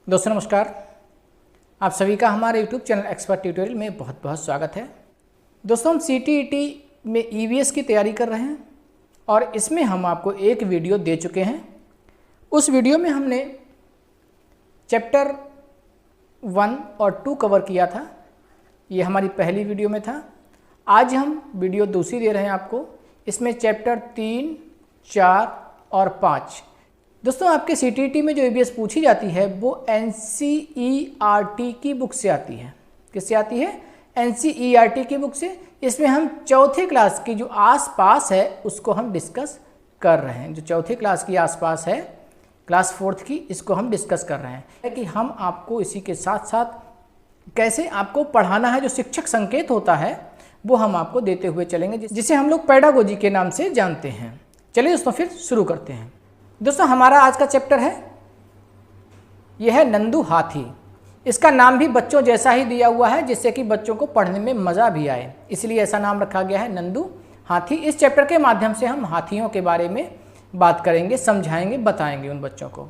दोस्तों नमस्कार, आप सभी का हमारे YouTube चैनल एक्सपर्ट ट्यूटोरियल में बहुत बहुत स्वागत है। दोस्तों हम CTET में EVS की तैयारी कर रहे हैं और इसमें हम आपको एक वीडियो दे चुके हैं। उस वीडियो में हमने चैप्टर 1 और 2 कवर किया था। ये हमारी पहली वीडियो में था। आज हम वीडियो दूसरी दे रहे हैं आपको। इसमें चैप्टर 3, 4 और 5। दोस्तों आपके CTET में जो EVS पूछी जाती है वो NCERT की बुक से आती है। किससे आती है? NCERT की बुक से। इसमें हम चौथे क्लास की जो आसपास है उसको हम डिस्कस कर रहे हैं। जो चौथे क्लास की आसपास है, क्लास 4th की, इसको हम डिस्कस कर रहे हैं कि हम आपको इसी के साथ साथ कैसे आपको पढ़ाना है। जो शिक्षक संकेत होता है वो हम आपको देते हुए चलेंगे, जिसे हम लोग पेडागोजी के नाम से जानते हैं। चलिए दोस्तों फिर शुरू करते हैं। दोस्तों हमारा आज का चैप्टर है, यह है नंदू हाथी। इसका नाम भी बच्चों जैसा ही दिया हुआ है, जिससे कि बच्चों को पढ़ने में मज़ा भी आए, इसलिए ऐसा नाम रखा गया है नंदू हाथी। इस चैप्टर के माध्यम से हम हाथियों के बारे में बात करेंगे, समझाएंगे, बताएंगे उन बच्चों को।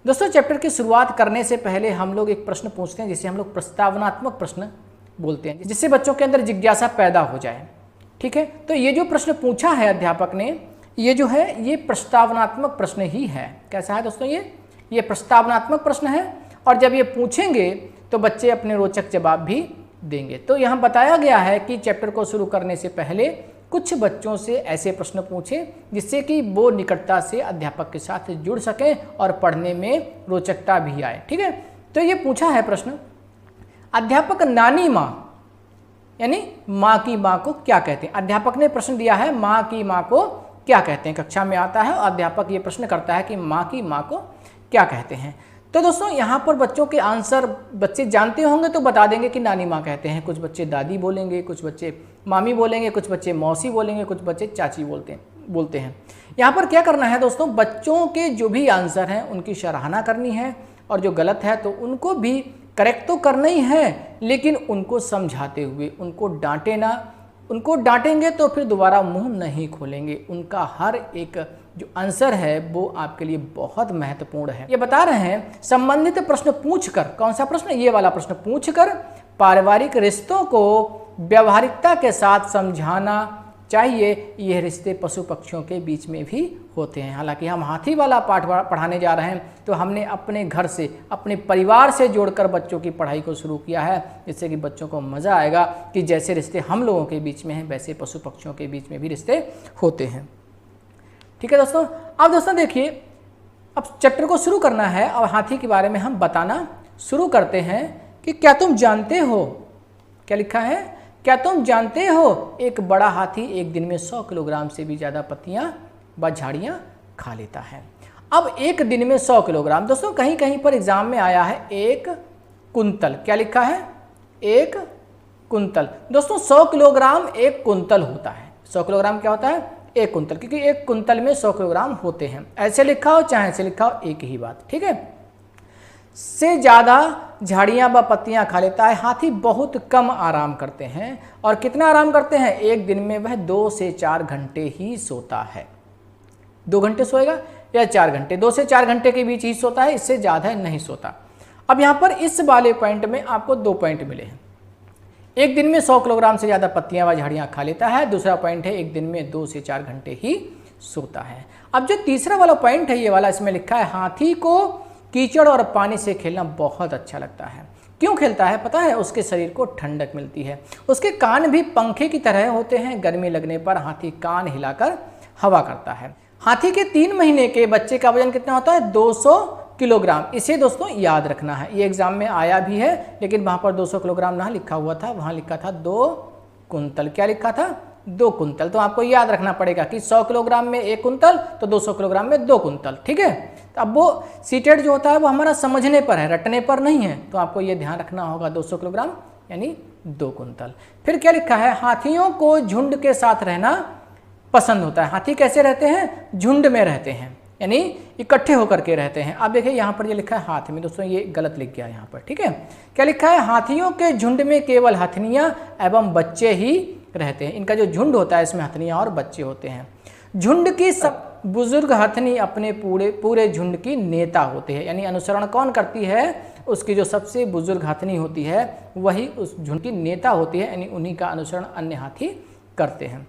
दोस्तों चैप्टर की शुरुआत करने से पहले हम लोग एक प्रश्न पूछते हैं, जिसे हम लोग प्रस्तावनात्मक प्रश्न बोलते हैं, जिससे बच्चों के अंदर जिज्ञासा पैदा हो जाए। ठीक है, तो ये जो प्रश्न पूछा है अध्यापक ने, ये जो है ये प्रस्तावनात्मक प्रश्न ही है। कैसा है दोस्तों? ये प्रस्तावनात्मक प्रश्न है और जब ये पूछेंगे तो बच्चे अपने रोचक जवाब भी देंगे। तो यहाँ बताया गया है कि चैप्टर को शुरू करने से पहले कुछ बच्चों से ऐसे प्रश्न पूछें जिससे कि वो निकटता से अध्यापक के साथ जुड़ सकें और पढ़ने में रोचकता भी आए। ठीक है, तो ये पूछा है प्रश्न, अध्यापक नानी माँ यानी माँ की माँ को क्या कहते हैं? अध्यापक ने प्रश्न दिया है, माँ की माँ को क्या कहते हैं। कक्षा में आता है और अध्यापक ये प्रश्न करता है कि माँ की माँ को क्या कहते हैं। तो दोस्तों यहाँ पर बच्चों के आंसर बच्चे जानते होंगे तो बता देंगे कि नानी माँ कहते हैं। कुछ बच्चे दादी बोलेंगे, कुछ बच्चे मामी बोलेंगे, कुछ बच्चे मौसी बोलेंगे, कुछ बच्चे चाची बोलते हैं। यहाँ पर क्या करना है दोस्तों, बच्चों के जो भी आंसर हैं उनकी सराहना करनी है और जो गलत है तो उनको भी करेक्ट तो करना ही है, लेकिन उनको समझाते हुए, उनको डांटे ना। उनको डांटेंगे तो फिर दोबारा मुंह नहीं खोलेंगे। उनका हर एक जो आंसर है वो आपके लिए बहुत महत्वपूर्ण है। ये बता रहे हैं संबंधित प्रश्न पूछकर, कौन सा प्रश्न? ये वाला प्रश्न पूछकर पारिवारिक रिश्तों को व्यवहारिकता के साथ समझाना चाहिए। यह रिश्ते पशु पक्षियों के बीच में भी होते हैं। हालांकि हम हाथी वाला पाठ पढ़ाने जा रहे हैं तो हमने अपने घर से, अपने परिवार से जोड़कर बच्चों की पढ़ाई को शुरू किया है, जिससे कि बच्चों को मज़ा आएगा कि जैसे रिश्ते हम लोगों के बीच में हैं वैसे पशु पक्षियों के बीच में भी रिश्ते होते हैं। ठीक है दोस्तों, अब दोस्तों देखिए, अब चैप्टर को शुरू करना है और हाथी के बारे में हम बताना शुरू करते हैं कि क्या तुम जानते हो, क्या लिखा है, क्या तुम जानते हो एक बड़ा हाथी एक दिन में 100 किलोग्राम से भी ज़्यादा पत्तियां व झाड़ियाँ खा लेता है। अब एक दिन में 100 किलोग्राम, दोस्तों कहीं कहीं पर एग्जाम में आया है 1 कुंतल। क्या लिखा है? 1 कुंतल। दोस्तों 100 किलोग्राम 1 कुंतल होता है। 100 किलोग्राम क्या होता है? 1 कुंतल, क्योंकि 1 कुंतल में 100 किलोग्राम होते हैं। ऐसे लिखा हो चाहे ऐसे लिखा हो, एक ही बात। ठीक है, से ज़्यादा झाड़ियाँ व पत्तियाँ खा लेता है। हाथी बहुत कम आराम करते हैं। और कितना आराम करते हैं? एक दिन में वह 2 से 4 घंटे ही सोता है। 2 घंटे सोएगा या 4 घंटे? 2 से 4 घंटे के बीच ही सोता है, इससे ज़्यादा नहीं सोता। अब यहाँ पर इस वाले पॉइंट में आपको 2 पॉइंट मिले हैं। एक दिन में 100 किलोग्राम से ज़्यादा पत्तियाँ व झाड़ियाँ खा लेता है। दूसरा पॉइंट है एक दिन में 2 से 4 घंटे ही सोता है। अब जो तीसरा वाला पॉइंट है ये वाला, इसमें लिखा है हाथी को कीचड़ और पानी से खेलना बहुत अच्छा लगता है। क्यों खेलता है पता है? उसके शरीर को ठंडक मिलती है। उसके कान भी पंखे की तरह होते हैं। गर्मी लगने पर हाथी कान हिलाकर हवा करता है। हाथी के 3 महीने के बच्चे का वजन कितना होता है? 200 किलोग्राम। इसे दोस्तों याद रखना है, ये एग्जाम में आया भी है, लेकिन वहाँ पर 200 किलोग्राम ना लिखा हुआ था, वहाँ लिखा था 2 कुंतल। क्या लिखा था? 2 कुंतल। तो आपको याद रखना पड़ेगा कि 100 किलोग्राम में 1 कुंतल, तो 200 किलोग्राम में 2 कुंतल। ठीक है, तो अब वो सीटेड जो होता है वो हमारा समझने पर है, रटने पर नहीं है। तो आपको ये ध्यान रखना होगा, 200 किलोग्राम यानी 2 कुंतल। फिर क्या लिखा है? हाथियों को झुंड के साथ रहना पसंद होता है। हाथी कैसे रहते हैं? झुंड में रहते हैं, यानी इकट्ठे होकर के रहते हैं। अब देखिए यहाँ पर ये लिखा है हाथ में, दोस्तों ये गलत लिख गया यहाँ पर। ठीक है, क्या लिखा है? हाथियों के झुंड में केवल हथनियाँ एवं बच्चे ही रहते हैं। इनका जो झुंड होता है इसमें हथनियाँ और बच्चे होते हैं। झुंड की सब बुजुर्ग हथनी अपने पूरे झुंड की नेता होते हैं, यानी अनुसरण कौन करती है? उसकी जो सबसे बुजुर्ग हथनी होती है वही उस झुंड की नेता होती है, यानी उन्हीं का अनुसरण अन्य हाथी करते हैं।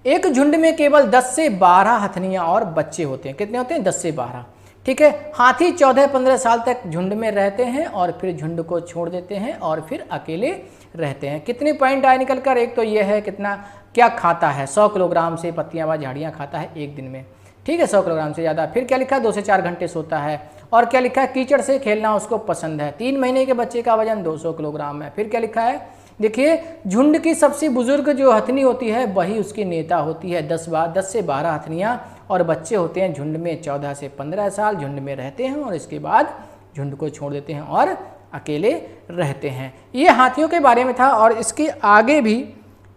एक झुंड में केवल 10 से 12 हथनियां और बच्चे होते हैं। कितने होते हैं? 10 से 12। ठीक है, हाथी 14-15 साल तक झुंड में रहते हैं और फिर झुंड को छोड़ देते हैं और फिर अकेले रहते हैं। कितने पॉइंट आए निकल कर? एक तो ये है कितना क्या खाता है, 100 किलोग्राम से पत्तियां व झाड़ियाँ खाता है एक दिन में। ठीक है, 100 किलोग्राम से ज़्यादा। फिर क्या लिखा है? 2 से 4 घंटे सोता है। और क्या लिखा है? कीचड़ से खेलना उसको पसंद है। 3 महीने के बच्चे का वजन 200 किलोग्राम है। फिर क्या लिखा है? देखिए, झुंड की सबसे बुजुर्ग जो हथनी होती है वही उसकी नेता होती है। 10 से 12 हथनियाँ और बच्चे होते हैं झुंड में 14 से 15 साल झुंड में रहते हैं और इसके बाद झुंड को छोड़ देते हैं और अकेले रहते हैं। ये हाथियों के बारे में था। और इसके आगे भी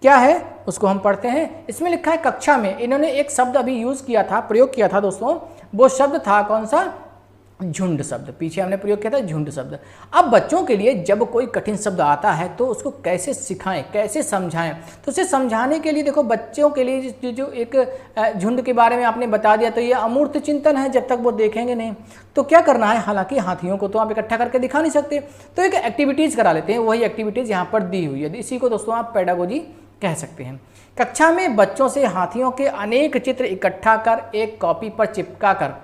क्या है उसको हम पढ़ते हैं। इसमें लिखा है कक्षा में इन्होंने एक शब्द अभी यूज़ किया था, प्रयोग किया था दोस्तों। वो शब्द था कौन सा? झुंड शब्द। पीछे हमने प्रयोग किया था झुंड शब्द। अब बच्चों के लिए जब कोई कठिन शब्द आता है तो उसको कैसे सिखाएं, कैसे समझाएं? तो उसे समझाने के लिए देखो, बच्चों के लिए जो एक झुंड के बारे में आपने बता दिया तो ये अमूर्त चिंतन है, जब तक वो देखेंगे नहीं। तो क्या करना है? हालांकि हाथियों को तो आप इकट्ठा करके दिखा नहीं सकते, तो एक एक्टिविटीज़ करा लेते हैं। वही एक्टिविटीज़ यहाँ पर दी हुई है, इसी को दोस्तों आप पेडागोजी कह सकते हैं। कक्षा में बच्चों से हाथियों के अनेक चित्र इकट्ठा कर एक कॉपी पर चिपका कर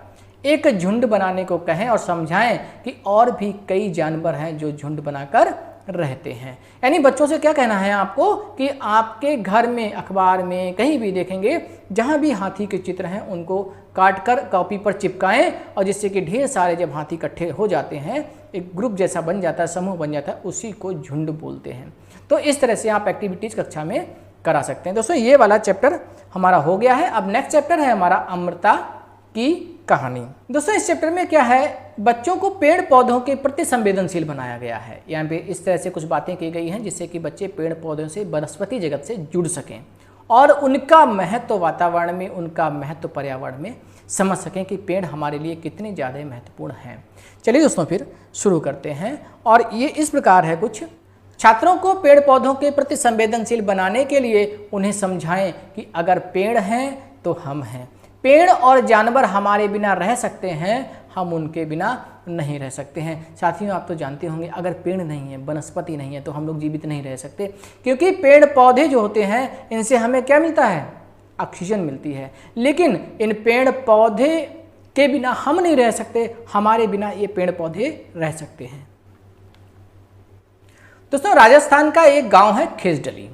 एक झुंड बनाने को कहें और समझाएं कि और भी कई जानवर हैं जो झुंड बनाकर रहते हैं। यानी बच्चों से क्या कहना है आपको कि आपके घर में, अखबार में, कहीं भी देखेंगे जहां भी हाथी के चित्र हैं उनको काट कर कॉपी पर चिपकाएं, और जिससे कि ढेर सारे जब हाथी इकट्ठे हो जाते हैं, एक ग्रुप जैसा बन जाता है, समूह बन जाता है, उसी को झुंड बोलते हैं। तो इस तरह से आप एक्टिविटीज़ कक्षा में करा सकते हैं। दोस्तों ये वाला चैप्टर हमारा हो गया है। अब नेक्स्ट चैप्टर है हमारा अमृता की कहानी। दोस्तों इस चैप्टर में क्या है? बच्चों को पेड़ पौधों के प्रति संवेदनशील बनाया गया है। यहाँ पे इस तरह से कुछ बातें की गई हैं जिससे कि बच्चे पेड़ पौधों से, वनस्पति जगत से जुड़ सकें और उनका महत्व वातावरण में, उनका महत्व पर्यावरण में समझ सकें कि पेड़ हमारे लिए कितने ज़्यादा महत्वपूर्ण हैं। चलिए दोस्तों फिर शुरू करते हैं। और ये इस प्रकार है कुछ। छात्रों को पेड़ पौधों के प्रति संवेदनशील बनाने के लिए उन्हें समझाएं कि अगर पेड़ हैं तो हम हैं। पेड़ और जानवर हमारे बिना रह सकते हैं, हम उनके बिना नहीं रह सकते हैं। साथियों आप तो जानते होंगे, अगर पेड़ नहीं है, वनस्पति नहीं है, तो हम लोग जीवित नहीं रह सकते, क्योंकि पेड़ पौधे जो होते हैं इनसे हमें क्या मिलता है? ऑक्सीजन मिलती है। लेकिन इन पेड़ पौधे के बिना हम नहीं रह सकते, हमारे बिना ये पेड़ पौधे रह सकते हैं। दोस्तों राजस्थान का एक गांव है खेसडली।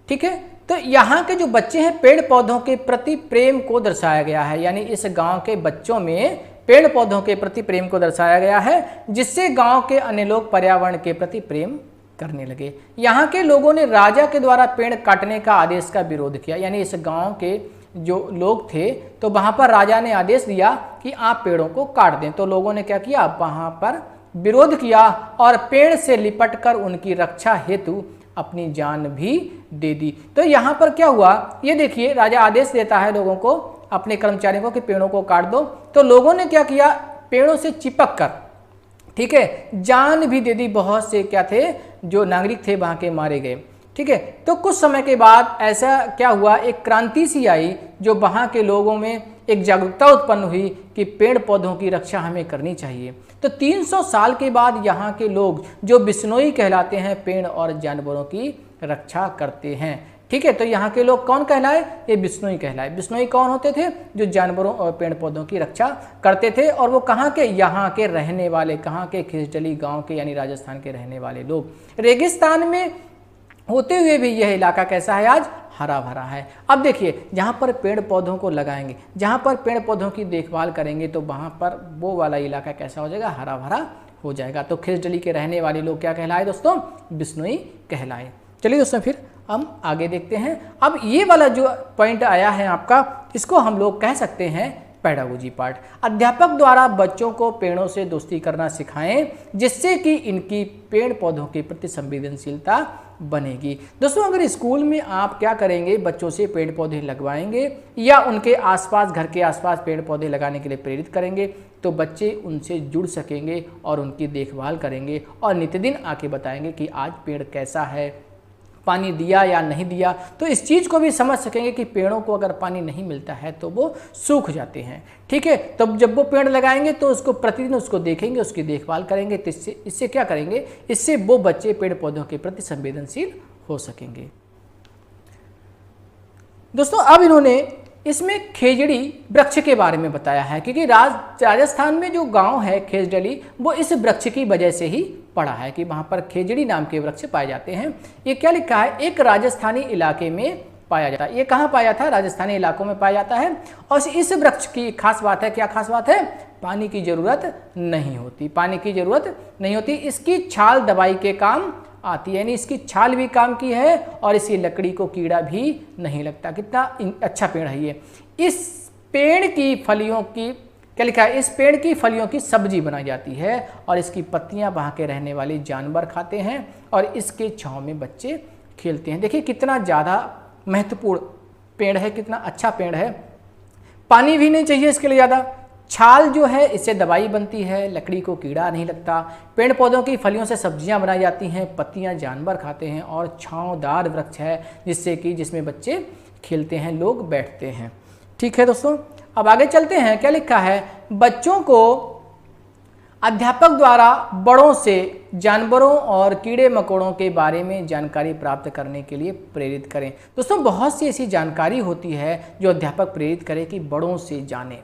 ठीक है, तो यहाँ के जो बच्चे हैं, पेड़ पौधों के प्रति प्रेम को दर्शाया गया है। यानी इस गांव के बच्चों में पेड़ पौधों के प्रति प्रेम को दर्शाया गया है, जिससे गांव के अन्य लोग पर्यावरण के प्रति प्रेम करने लगे। यहाँ के लोगों ने राजा के द्वारा पेड़ काटने का आदेश का विरोध किया। यानी इस गांव के जो लोग थे तो वहाँ पर राजा ने आदेश दिया कि आप पेड़ों को काट दें। तो लोगों ने क्या किया? वहाँ पर विरोध किया और पेड़ से लिपट कर उनकी रक्षा हेतु अपनी जान भी दे दी। तो यहाँ पर क्या हुआ? ये देखिए, राजा आदेश देता है लोगों को, अपने कर्मचारियों को कि पेड़ों को काट दो। तो लोगों ने क्या किया? पेड़ों से चिपक कर, ठीक है, जान भी दे दी। बहुत से क्या थे जो नागरिक थे वहाँ के मारे गए। ठीक है, तो कुछ समय के बाद ऐसा क्या हुआ? एक क्रांति सी आई जो वहाँ के लोगों में एक जागरूकता उत्पन्न हुई कि पेड़ पौधों की रक्षा हमें करनी चाहिए। तो 300 साल के बाद यहाँ के लोग जो बिश्नोई कहलाते हैं, पेड़ और जानवरों की रक्षा करते हैं। ठीक है, तो यहाँ के लोग कौन कहलाए? ये बिश्नोई कहलाए। बिश्नोई कौन होते थे? जो जानवरों और पेड़ पौधों की रक्षा करते थे। और वो कहाँ के? यहाँ के रहने वाले, कहाँ के? खेसडली गाँव के, यानी राजस्थान के रहने वाले लोग। रेगिस्तान में होते हुए भी यह इलाका कैसा है? आज हरा भरा है। अब देखिए, जहाँ पर पेड़ पौधों को लगाएंगे, जहाँ पर पेड़ पौधों की देखभाल करेंगे, तो वहाँ पर वो वाला इलाका कैसा हो जाएगा? हरा भरा हो जाएगा। तो खेसडली के रहने वाले लोग क्या कहलाए दोस्तों? बिश्नोई कहलाए। चलिए दोस्तों फिर हम आगे देखते हैं। अब ये वाला जो पॉइंट आया है आपका, इसको हम लोग कह सकते हैं पेडागोजी पार्ट। अध्यापक द्वारा बच्चों को पेड़ों से दोस्ती करना सिखाएं, जिससे कि इनकी पेड़ पौधों के प्रति संवेदनशीलता बनेगी। दोस्तों अगर स्कूल में आप क्या करेंगे? बच्चों से पेड़ पौधे लगवाएंगे या उनके आसपास, घर के आसपास पेड़ पौधे लगाने के लिए प्रेरित करेंगे, तो बच्चे उनसे जुड़ सकेंगे और उनकी देखभाल करेंगे और नित्यदिन आके बताएंगे कि आज पेड़ कैसा है, पानी दिया या नहीं दिया, तो इस चीज़ को भी समझ सकेंगे कि पेड़ों को अगर पानी नहीं मिलता है तो वो सूख जाते हैं। ठीक है, तब जब वो पेड़ लगाएंगे तो उसको प्रतिदिन उसको देखेंगे, उसकी देखभाल करेंगे, तो इससे क्या करेंगे, इससे वो बच्चे पेड़ पौधों के प्रति संवेदनशील हो सकेंगे। दोस्तों अब इन्होंने इसमें खेजड़ी वृक्ष के बारे में बताया है, क्योंकि राजस्थान में जो गांव है खेजड़ी, वो इस वृक्ष की वजह से ही पड़ा है कि वहाँ पर खेजड़ी नाम के वृक्ष पाए जाते हैं। ये क्या लिखा है, एक राजस्थानी इलाके में पाया जाता है। ये कहाँ पाया जाता है, राजस्थानी इलाकों में पाया जाता है। और इस वृक्ष की खास बात है, क्या खास बात है, पानी की ज़रूरत नहीं होती, पानी की ज़रूरत नहीं होती। इसकी छाल दवाई के काम आती है, यानी इसकी छाल भी काम की है और इसकी लकड़ी को कीड़ा भी नहीं लगता। कितना अच्छा पेड़ है ये। इस पेड़ की फलियों की क्या लिखा है, इस पेड़ की फलियों की सब्जी बनाई जाती है और इसकी पत्तियां वहाँ के रहने वाले जानवर खाते हैं और इसके छांव में बच्चे खेलते हैं। देखिए कितना ज़्यादा महत्वपूर्ण पेड़ है, कितना अच्छा पेड़ है। पानी भी नहीं चाहिए इसके लिए ज़्यादा, छाल जो है इससे दवाई बनती है, लकड़ी को कीड़ा नहीं लगता, पेड़ पौधों की फलियों से सब्जियां बनाई जाती हैं, पत्तियां जानवर खाते हैं और छांवदार वृक्ष है जिसमें बच्चे खेलते हैं, लोग बैठते हैं। ठीक है दोस्तों, अब आगे चलते हैं। क्या लिखा है, बच्चों को अध्यापक द्वारा बड़ों से जानवरों और कीड़े मकोड़ों के बारे में जानकारी प्राप्त करने के लिए प्रेरित करें। दोस्तों बहुत सी ऐसी जानकारी होती है जो अध्यापक प्रेरित करे कि बड़ों से जानें,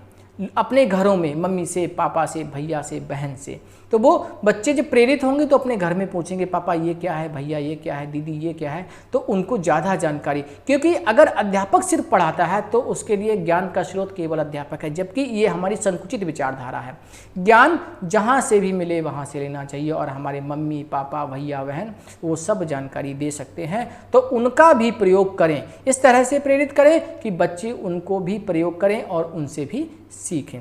अपने घरों में मम्मी से, पापा से, भैया से, बहन से। तो वो बच्चे जब प्रेरित होंगे तो अपने घर में पूछेंगे, पापा ये क्या है, भैया ये क्या है, दीदी ये क्या है, तो उनको ज़्यादा जानकारी। क्योंकि अगर अध्यापक सिर्फ पढ़ाता है तो उसके लिए ज्ञान का स्रोत केवल अध्यापक है, जबकि ये हमारी संकुचित विचारधारा है। ज्ञान जहाँ से भी मिले वहाँ से लेना चाहिए और हमारे मम्मी पापा भैया बहन वो सब जानकारी दे सकते हैं, तो उनका भी प्रयोग करें। इस तरह से प्रेरित करें कि बच्चे उनको भी प्रयोग करें और उनसे भी सीखें।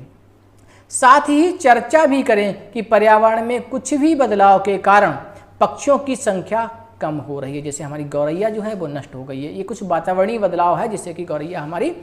साथ ही चर्चा भी करें कि पर्यावरण में कुछ भी बदलाव के कारण पक्षियों की संख्या कम हो रही है। जैसे हमारी गौरैया जो है वो नष्ट हो गई है, ये कुछ वातावरणीय बदलाव है जिससे कि गौरैया हमारी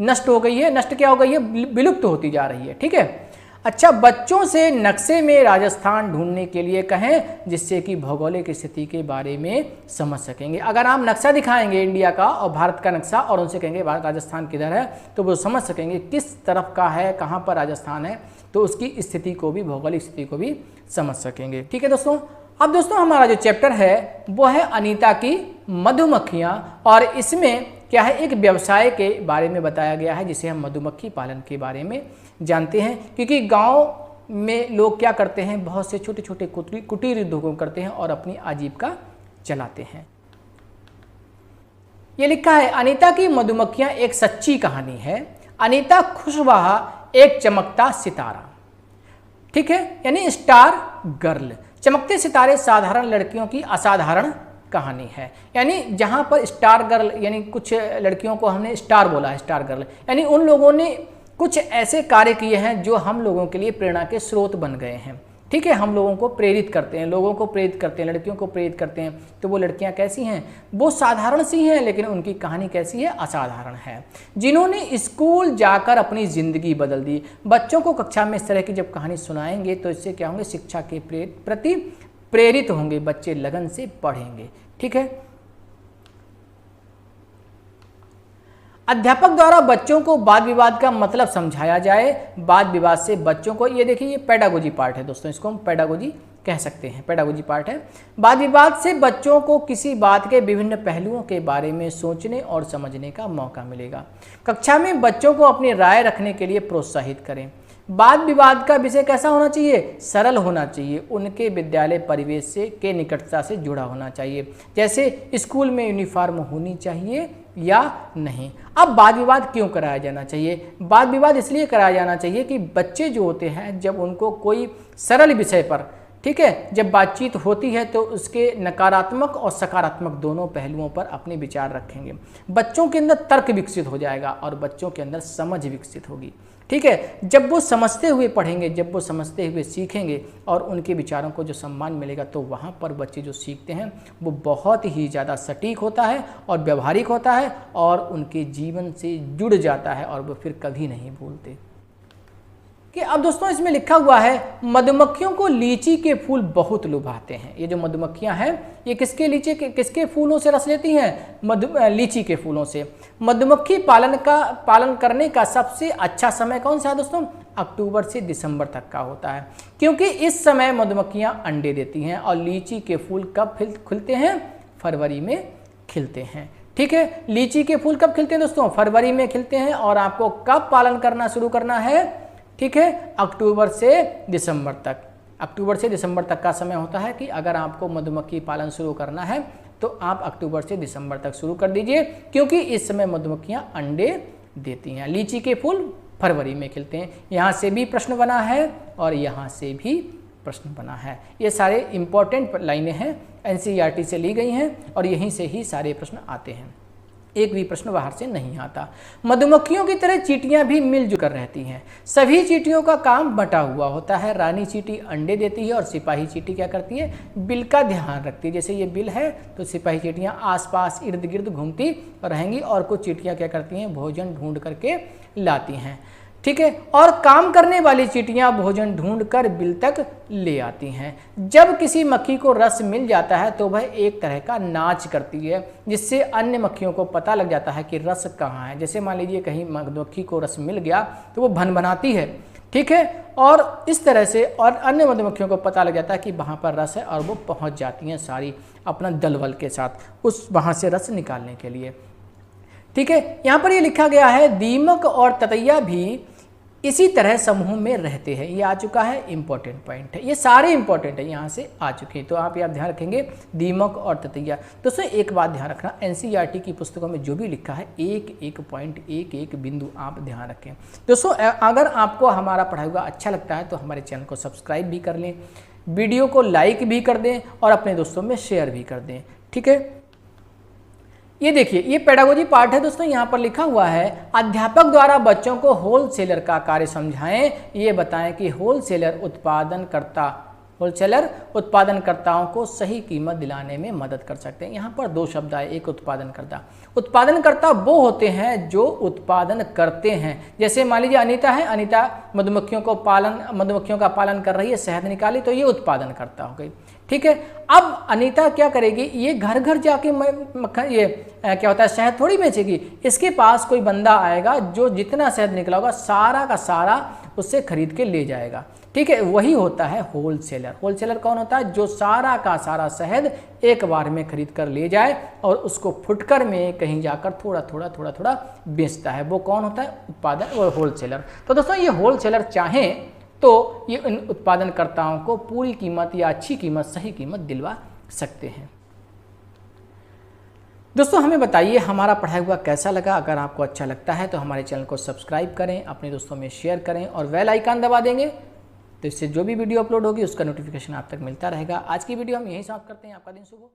नष्ट हो गई है। नष्ट क्या हो गई है, विलुप्त होती जा रही है। ठीक है, अच्छा, बच्चों से नक्शे में राजस्थान ढूंढने के लिए कहें जिससे कि भौगोलिक स्थिति के बारे में समझ सकेंगे। अगर आप नक्शा दिखाएंगे इंडिया का और भारत का नक्शा और उनसे कहेंगे राजस्थान किधर है, तो वो समझ सकेंगे किस तरफ का है, कहाँ पर राजस्थान है, तो उसकी स्थिति को भी, भौगोलिक स्थिति को भी समझ सकेंगे। ठीक है दोस्तों, अब दोस्तों हमारा जो चैप्टर है वो है अनीता की मधुमक्खियाँ, और इसमें क्या है, एक व्यवसाय के बारे में बताया गया है जिसे हम मधुमक्खी पालन के बारे में जानते हैं। क्योंकि गांव में लोग क्या करते हैं, बहुत से छोटे छोटे कुटीर उद्योगों करते हैं और अपनी आजीविका चलाते हैं। ये लिखा है, अनीता की मधुमक्खियां एक सच्ची कहानी है। अनीता खुशवाहा एक चमकता सितारा। ठीक है, यानी स्टार गर्ल। चमकते सितारे साधारण लड़कियों की असाधारण कहानी है। यानी जहाँ पर स्टार गर्ल, यानी कुछ लड़कियों को हमने स्टार बोला है, स्टार गर्ल, यानी उन लोगों ने कुछ ऐसे कार्य किए हैं जो हम लोगों के लिए प्रेरणा के स्रोत बन गए हैं। ठीक है, हम लोगों को प्रेरित करते हैं, लोगों को प्रेरित करते हैं, लड़कियों को प्रेरित करते हैं। तो वो लड़कियां कैसी हैं, वो साधारण सी हैं, लेकिन उनकी कहानी कैसी है, असाधारण है, जिन्होंने स्कूल जाकर अपनी ज़िंदगी बदल दी। बच्चों को कक्षा में इस तरह की जब कहानी सुनाएंगे तो इससे क्या होंगे, शिक्षा के प्रति प्रेरित होंगे, बच्चे लगन से पढ़ेंगे। ठीक है, अध्यापक द्वारा बच्चों को वाद विवाद का मतलब समझाया जाए। वाद विवाद से बच्चों को, ये देखिए ये पेडागोजी पार्ट है दोस्तों, इसको हम पेडागोजी कह सकते हैं, पेडागोजी पार्ट है। वाद विवाद से बच्चों को किसी बात के विभिन्न पहलुओं के बारे में सोचने और समझने का मौका मिलेगा। कक्षा में बच्चों को अपनी राय रखने के लिए प्रोत्साहित करें। वाद विवाद का विषय कैसा होना चाहिए, सरल होना चाहिए, उनके विद्यालय परिवेश से के निकटता से जुड़ा होना चाहिए। जैसे स्कूल में यूनिफॉर्म होनी चाहिए या नहीं। अब वाद विवाद क्यों कराया जाना चाहिए, वाद विवाद इसलिए कराया जाना चाहिए कि बच्चे जो होते हैं जब उनको कोई सरल विषय पर, ठीक है, जब बातचीत होती है तो उसके नकारात्मक और सकारात्मक दोनों पहलुओं पर अपने विचार रखेंगे। बच्चों के अंदर तर्क विकसित हो जाएगा और बच्चों के अंदर समझ विकसित होगी। ठीक है, जब वो समझते हुए पढ़ेंगे, जब वो समझते हुए सीखेंगे और उनके विचारों को जो सम्मान मिलेगा, तो वहाँ पर बच्चे जो सीखते हैं वो बहुत ही ज़्यादा सटीक होता है और व्यवहारिक होता है और उनके जीवन से जुड़ जाता है और वो फिर कभी नहीं भूलते। कि अब दोस्तों इसमें लिखा हुआ है मधुमक्खियों को लीची के फूल बहुत लुभाते हैं। ये जो मधुमक्खियां हैं ये किसके फूलों से रस लेती हैं? लीची के फूलों से। मधुमक्खी पालन करने का सबसे अच्छा समय कौन सा है दोस्तों? अक्टूबर से दिसंबर तक का होता है, क्योंकि इस समय मधुमक्खियां अंडे देती हैं। और लीची के फूल कब खिलते हैं? फरवरी में खिलते हैं। ठीक है, लीची के फूल कब खिलते हैं दोस्तों? फरवरी में खिलते हैं। और आपको कब पालन करना शुरू करना है? ठीक है, अक्टूबर से दिसंबर तक। अक्टूबर से दिसंबर तक का समय होता है कि अगर आपको मधुमक्खी पालन शुरू करना है तो आप अक्टूबर से दिसंबर तक शुरू कर दीजिए, क्योंकि इस समय मधुमक्खियां अंडे देती हैं। लीची के फूल फरवरी में खिलते हैं। यहाँ से भी प्रश्न बना है और यहाँ से भी प्रश्न बना है। ये सारे इंपॉर्टेंट लाइनें हैं, एनसीईआरटी से ली गई हैं और यहीं से ही सारे प्रश्न आते हैं, एक भी प्रश्न बाहर से नहीं आता। मधुमक्खियों की तरह चींटियां भी मिलजुल कर रहती हैं। सभी चींटियों का काम बटा हुआ होता है। रानी चींटी अंडे देती है और सिपाही चींटी क्या करती है? बिल का ध्यान रखती है। जैसे ये बिल है तो सिपाही चींटियां आसपास इर्द गिर्द घूमती रहेंगी और कुछ चींटियां क्या करती हैं? भोजन ढूंढ करके लाती हैं। ठीक है, और काम करने वाली चींटियां भोजन ढूंढकर बिल तक ले आती हैं। जब किसी मक्खी को रस मिल जाता है तो वह एक तरह का नाच करती है, जिससे अन्य मक्खियों को पता लग जाता है कि रस कहाँ है। जैसे मान लीजिए कहीं मधुमक्खी को रस मिल गया तो वो भनभनाती है। ठीक है, और इस तरह से और अन्य मधुमक्खियों को पता लग जाता है कि वहाँ पर रस है और वो पहुँच जाती हैं सारी अपना दलबल के साथ उस वहाँ से रस निकालने के लिए। ठीक है, यहाँ पर ये लिखा गया है दीमक और ततैया भी इसी तरह समूह में रहते हैं। ये आ चुका है, इंपॉर्टेंट पॉइंट है। ये सारे इंपॉर्टेंट है, यहाँ से आ चुके हैं। तो आप ध्यान रखेंगे दीमक और ततैया। दोस्तों एक बात ध्यान रखना, एनसीईआरटी की पुस्तकों में जो भी लिखा है एक एक पॉइंट, एक एक बिंदु आप ध्यान रखें। दोस्तों अगर आपको हमारा पढ़ा हुआ अच्छा लगता है तो हमारे चैनल को सब्सक्राइब भी कर लें, वीडियो को लाइक भी कर दें और अपने दोस्तों में शेयर भी कर दें। ठीक है, ये देखिए ये पेडागोजी पार्ट है दोस्तों। यहाँ पर लिखा हुआ है अध्यापक द्वारा बच्चों को होलसेलर का कार्य समझाएं। ये बताएं कि होलसेलर उत्पादनकर्ताओं को सही कीमत दिलाने में मदद कर सकते हैं। यहाँ पर दो शब्द आए, एक उत्पादनकर्ता। उत्पादनकर्ता वो होते हैं जो उत्पादन करते हैं। जैसे मान लीजिए अनीता है, अनीता मधुमक्खियों का पालन कर रही है, शहद निकाली, तो ये उत्पादनकर्ता हो गई। ठीक है, अब अनीता क्या करेगी? ये घर घर जाके क्या होता है, शहद थोड़ी बेचेगी। इसके पास कोई बंदा आएगा जो जितना शहद निकला होगा सारा का सारा उससे खरीद के ले जाएगा। ठीक है, वही होता है होलसेलर। होलसेलर कौन होता है? जो सारा का सारा शहद एक बार में खरीद कर ले जाए और उसको फुटकर में कहीं जाकर थोड़ा थोड़ा बेचता है। वो कौन होता है? उत्पादन और होलसेलर। तो दोस्तों ये होलसेलर चाहें तो ये इन उत्पादनकर्ताओं को पूरी कीमत या अच्छी कीमत, सही कीमत दिलवा सकते हैं। दोस्तों हमें बताइए हमारा पढ़ाया हुआ कैसा लगा। अगर आपको अच्छा लगता है तो हमारे चैनल को सब्सक्राइब करें, अपने दोस्तों में शेयर करें और बेल आइकन दबा देंगे तो इससे जो भी वीडियो अपलोड होगी उसका नोटिफिकेशन आप तक मिलता रहेगा। आज की वीडियो हम यहीं समाप्त करते हैं। आपका दिन शुभ हो।